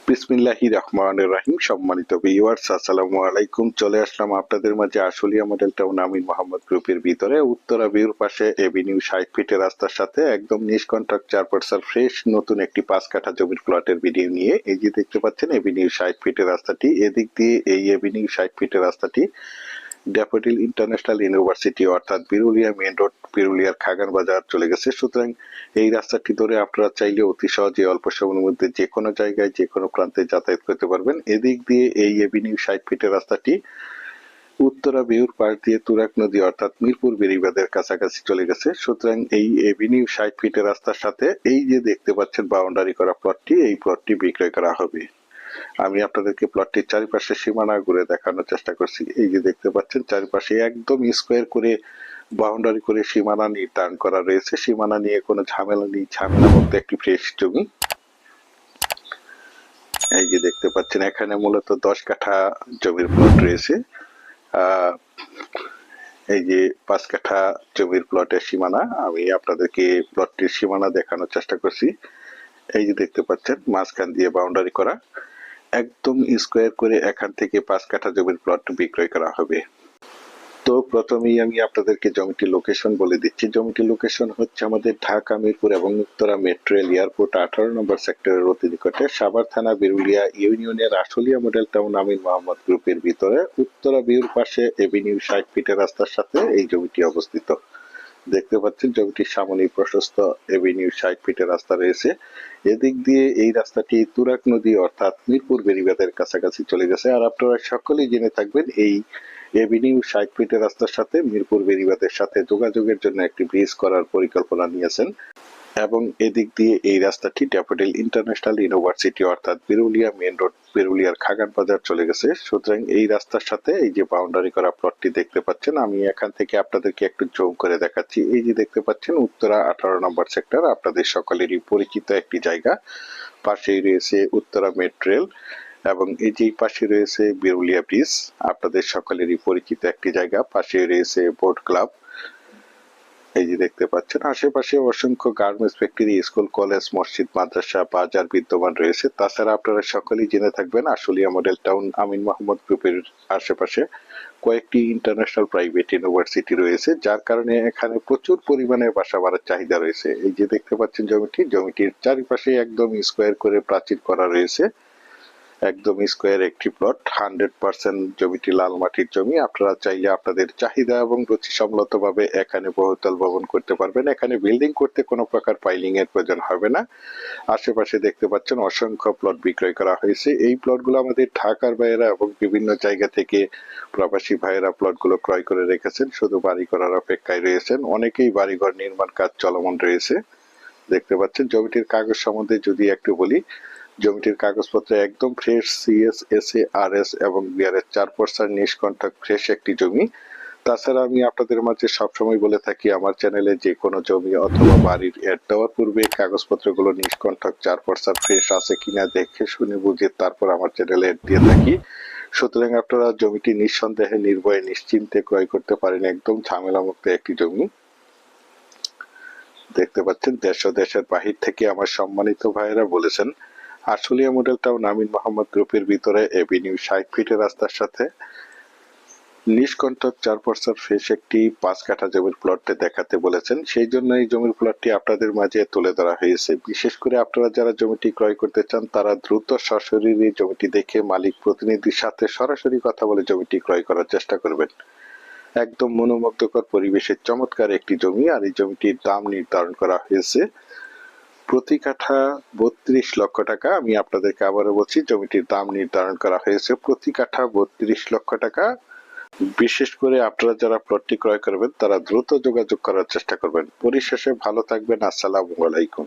বিসমিল্লাহির রহমানির রহিম। সম্মানিত ভিউয়ার্স, আসসালামু আলাইকুম। চলে আসলাম আপনাদের মাঝে আশুলিয়া মডেল টাউন আমিন মোহাম্মদ গ্রুপের ভিতরে উত্তরা ভিউর পাশে এভিনিউ 60 ফিটের রাস্তার সাথে একদম নিজ কন্ট্রাক্ট 4% ফ্রেশ নতুন একটি 5 কাঠা জমির প্লটের ভিডিও নিয়ে এই যে দেখতে পাচ্ছেন এভিনিউ 60 ফিটের রাস্তাটি। এদিক দিয়ে এই এভিনিউ 60 ফিটের রাস্তাটি ড্যাফোডিল ইন্টারন্যাশনাল ইউনিভার্সিটি অর্থাৎ বিরুলিয়া মেইন রোড, বিরুলিয়ার খাগান বাজার চলে গেছে। সুতরাং এই রাস্তাটি ধরে আপনারা চাইলে অতি সহজে অল্প সময়ের মধ্যে যে কোনো জায়গায় যে কোনো প্রান্তে যাতায়াত করতে পারবেন। এদিক দিয়ে এই এভিনিউ 60 ফিটের রাস্তাটি উত্তরা ভিউর পাশ দিয়ে তুরাগ নদী অর্থাৎ মিরপুর বেড়িবাঁধের কাছাকাছি চলে গেছে। সুতরাং এই এভিনিউ 60 ফিটের রাস্তার সাথে এই যে দেখতে পাচ্ছেন বাউন্ডারি করা প্লটটি, এই প্লটটি বিক্রয় করা হবে। আমি আপনাদেরকে প্লটটির চারিপাশে সীমানা ঘুরে দেখানোর চেষ্টা করছি। এই যে দেখতে পাচ্ছেন চারিপাশে একদম স্কোয়ার করে বাউন্ডারি করে সীমানা নির্ধারণ করা রয়েছে। সীমানা নিয়ে কোনো ঝামেলা নেই, ঝামেলা মুক্ত একটি ফ্রেশ জমি। এই যে দেখতে পাচ্ছেন এখানে মূলত 10 কাঠা জমির প্লট রয়েছে। এই যে 5 কাঠা জমির প্লটের সীমানা, আমি আপনাদেরকে প্লটটির সীমানা দেখানোর চেষ্টা করছি। এই যে দেখতে পাচ্ছেন মাঝখান দিয়ে বাউন্ডারি করা, একদম স্কোয়ার করে এখান থেকে 5 কাঠা জমির প্লট বিক্রয় করা হবে। তো প্রথমেই আমি আপনাদেরকে জমিটির লোকেশন বলে দিচ্ছি। জমিটির লোকেশন হচ্ছে আমাদের ঢাকা মিরপুর এবং উত্তরা মেট্রো রেল এয়ারপোর্ট 18 নম্বর সেক্টরের অতি নিকটে সাভার থানা বিরুলিয়া ইউনিয়নের আশুলিয়া মডেল টাউন আমিন মোহাম্মদ গ্রুপের ভিতরে উত্তরা ভিউর পাশে এভিনিউ 60 ফিটের রাস্তার সাথে এই জমিটি অবস্থিত। দেখতে পাচ্ছেন জমিটির সামনেই প্রশস্ত এভিনিউ 60 ফিটের রাস্তা রয়েছে। এদিক দিয়ে এই রাস্তাটি তুরাগ নদী অর্থাৎ মিরপুর বেড়িবাঁধের কাছাকাছি চলে গেছে। আর আপনারা সকলেই জেনে থাকবেন এই এভিনিউ 60 ফিটের রাস্তার সাথে মিরপুর বেড়িবাঁধের সাথে যোগাযোগের জন্য একটি ব্রিজ করার পরিকল্পনা নিয়েছেন এবং এদিক দিয়ে এই রাস্তাটি ড্যাফোডিল ইন্টারন্যাশনাল ইউনিভার্সিটি অর্থাৎ বিরুলিয়া মেইন রোড, বিরুলিয়ার খাগান বাজার চলে গেছে। সুতরাং এই রাস্তার সাথে এই যে বাউন্ডারি করা প্লটটি দেখতে পাচ্ছেন, আমি এখান থেকে আপনাদেরকে একটু জুম করে দেখাচ্ছি। এই যে দেখতে পাচ্ছেন উত্তরা 18 নম্বর সেক্টর, আপনাদের সকলেরই পরিচিত একটি জায়গা। পাশেই রয়েছে উত্তরা মেট্রো রেল এবং এই যে পাশে রয়েছে বিরুলিয়া ব্রিজ, আপনাদের সকলেরই পরিচিত একটি জায়গা। পাশে রয়েছে বোট ক্লাব। এই যে দেখতে পাচ্ছেন আশেপাশে অসংখ্য গার্মেন্টস ফ্যাক্টরি, স্কুল, কলেজ, মসজিদ, মাদ্রাসা, বাজার বিদ্যমান রয়েছে। তাছাড়া আপনারা সকলেই জেনে থাকবেন আশুলিয়া মডেল টাউন আমিন মোহাম্মদ গ্রুপের আশেপাশে কয়েকটি ইন্টারন্যাশনাল প্রাইভেট ইউনিভার্সিটি রয়েছে, যার কারণে এখানে প্রচুর পরিমাণে বাসা বাড়ার চাহিদা রয়েছে। এই যে দেখতে পাচ্ছেন জমিটির চারিপাশে একদম স্কোয়ার করে প্রাচীর করা রয়েছে। একদম স্কোয়ার একটি প্লট, 100% জমিটি লাল মাটির জমি। আপনারা চাইলে আপনাদের চাহিদা এবং রুচি সম্মত ভাবে এখানে বহুতল ভবন করতে পারবেন। এখানে বিল্ডিং করতে কোনো প্রকার পাইলিং এর প্রয়োজন হবে না। আশেপাশে দেখতে পাচ্ছেন অসংখ্য প্লট বিক্রয় করা হয়েছে। এই প্লটগুলো আমাদের ঢাকার ভাইয়েরা এবং বিভিন্ন জায়গা থেকে প্রবাসী ভাইয়েরা প্লটগুলো ক্রয় করে রেখেছেন, শুধু বাড়ি করার অপেক্ষায় রয়েছেন। অনেকেই বাড়িঘর নির্মাণ কাজ চলমান রয়েছে। দেখতে পাচ্ছেন জমিটির কাগজ সম্বন্ধে যদি একটু বলি, জমিটির কাগজপত্র একদম ফ্রেশ, সিএস, এসএ, আরএস এবং বিআরএস 4% নিজ কন্ট্রাক্ট ফ্রেশ একটি জমি। তাছাড়া আমি আপনাদের মাঝে সবসময় বলে থাকি আমার চ্যানেলে যে কোনো জমি অথবা বাড়ির অ্যাড দেওয়ার পূর্বে কাগজপত্রগুলো নিজ কন্ট্রাক্ট 4% ফ্রেশ আছে কিনা দেখে শুনে বুঝে তারপর আমার চ্যানেলে অ্যাড দিয়ে থাকি। সুতরাং আপনারা জমিটি নিঃসন্দেহে নির্ভয়ে নিশ্চিন্তে ক্রয় করতে পারেন, একদম ঝামেলামুক্ত একটি জমি। দেখতে পাচ্ছেন দেশ ও দেশের বাহির থেকে আমার সম্মানিত ভাইয়েরা বলেছেন আশুলিয়া মডেল টাউন আমিন মোহাম্মদ গ্রুপের ভিতরে এভিনিউ 60 ফিটের রাস্তার সাথে লিজ কন্ট্রাক্ট 4% ফ্রেশ একটি 5 কাঠা জমির প্লটে দেখাতে বলেছেন। সেই জন্য এই জমির প্লটটি আপনাদের মাঝে তুলে ধরা হয়েছে। বিশেষ করে আপনারা যারা জমিটি ক্রয় করতে চান তারা দ্রুত সশরীরে জমিটি দেখে মালিক প্রতিনিধির সাথে সরাসরি কথা বলে জমিটি ক্রয় করার চেষ্টা করবেন। একদম মনোমুগ্ধকর পরিবেশের চমৎকার একটি জমি। আর এই জমিটির দাম নির্ধারণ করা হয়েছে প্রতি কাঠা 32 লক্ষ টাকা। আমি আপনাদেরকে আবারও বলছি জমিটির দাম নির্ধারণ করা হয়েছে প্রতি কাঠা 32 লক্ষ টাকা। বিশেষ করে আপনারা যারা প্লটটি ক্রয় করবেন তারা দ্রুত যোগাযোগ করার চেষ্টা করবেন। পরিশেষে ভালো থাকবেন। আসসালামু আলাইকুম।